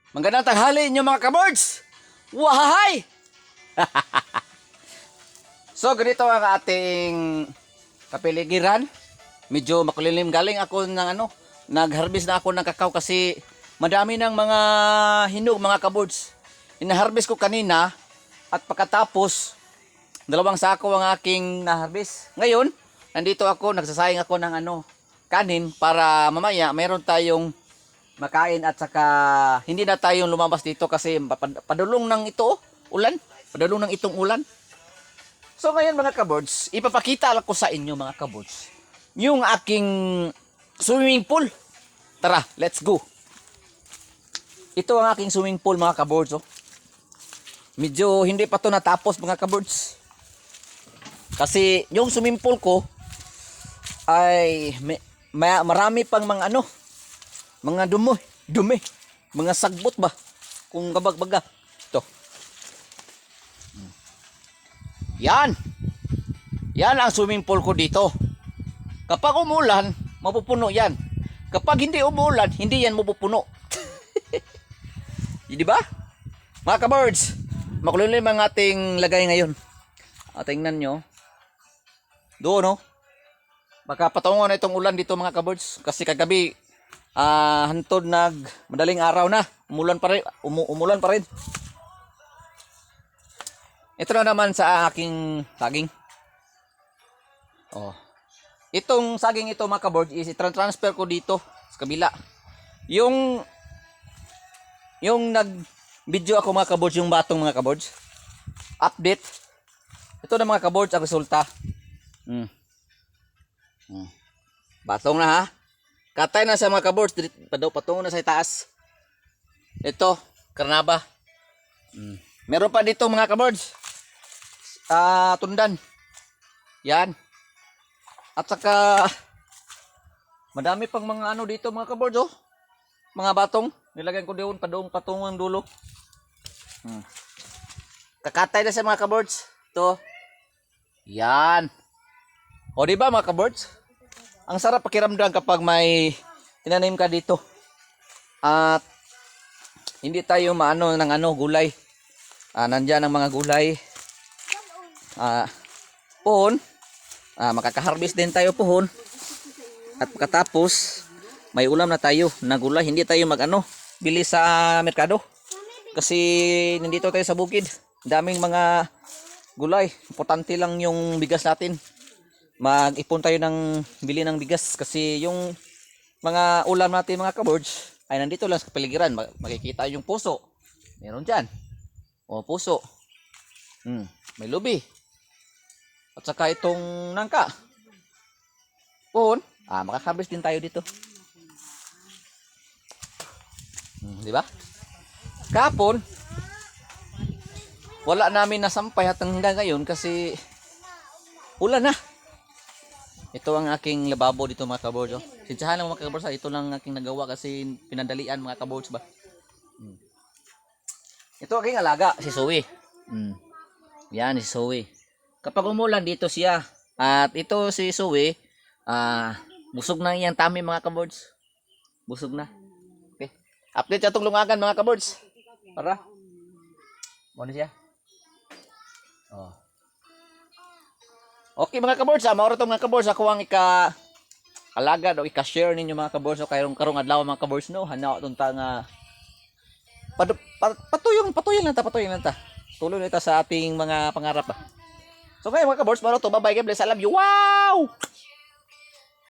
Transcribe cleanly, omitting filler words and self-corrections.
Magandang tanghali inyo mga kabords! Wahay! So, ganito ang ating kapiligiran. Medyo makulilim. Galing ako ng nag-harvest na ako ng kakao kasi madami ng mga hinog mga kabords. Ina-harvest ko kanina at pagkatapos 2 sako ang aking na-harvest. Ngayon, nandito ako, nagsasayang ako ng kanin para mamaya mayroon tayong makain at saka hindi na tayong lumabas dito kasi padulong ng ulan. Padulong ng itong ulan. So ngayon mga kabords, ipapakita ko sa inyo mga kabords yung aking swimming pool. Tara, let's go. Ito ang aking swimming pool mga kabords. Medyo hindi pa to natapos mga kabords. Kasi yung swimming pool ko ay marami pang mga mga dumi, mga sagbot ba? Kung kabagbaga. Ito. Yan. Yan ang swimming pool ko dito. Kapag umulan, mapupuno yan. Kapag hindi umulan, hindi yan mapupuno. Di ba? Mga ka-birds, makulilim ang ating lagay ngayon. Tingnan nyo. Doon, no? Baka patungo na itong ulan dito mga ka-birds. Kasi kagabi, hantod madaling araw na. Umulan pa rin. Ito na naman sa aking saging. Itong saging ito mga kabords is transfer ko dito sa kabila. Yung nag-video ako mga kabords, yung batong mga kabords. Update. Ito na mga kabords ang resulta. Batong na ha. Katay na sa mga kabords. Patungo na sa taas. Ito, karnaba. Meron pa dito mga kabords. Tundan. Yan. At saka madami pang mga dito mga kabords Mga batong. Nilagyan ko doon patungong dulo. Kakatay na sa mga kabords. Ito. Yan. O diba mga kabords? Ang sarap pakiramdam kapag may tinanim ka dito. At hindi tayo ng gulay. Nandyan ang mga gulay. Puhon. Makaka-harvest din tayo puhon. At pagkatapos, may ulam na tayo na gulay. Hindi tayo bili sa merkado. Kasi nandito tayo sa bukid. Daming mga gulay. Importante lang yung bigas natin. Mag-ipon tayo bili ng bigas kasi yung mga ulam natin mga kabords ay nandito lang sa kapaligiran. Makikita yung puso. Meron dyan. Puso. May lubi. At saka itong nangka. Puhon. Makaka-harvest din tayo dito. Di ba? Kapon, wala namin nasampay hanggang ngayon kasi ulan na. Ito ang aking lababo dito mga kabords. Sintsahan lang mga kabords. Ito lang aking nagawa kasi pinadalian mga kabords ba. Ito aking alaga, si Zoe. Yan si Zoe. Kapag umulan dito siya. At ito si Zoe, busog na yan tami mga kabords. Busog na. Okay. Update sa itong lungagan mga kabords. Para. Muna siya. Okay mga kabords, maura itong mga kabords. Ako ang ika-alaga o ika-share ninyo mga kabords. Karong adlaw mga kabords no. Hanaw itong patuyon lang ta. Tuloy na ta sa ating mga pangarap. So kayo mga kabords, maura ito. Bye bye, God bless. I love you. Wow!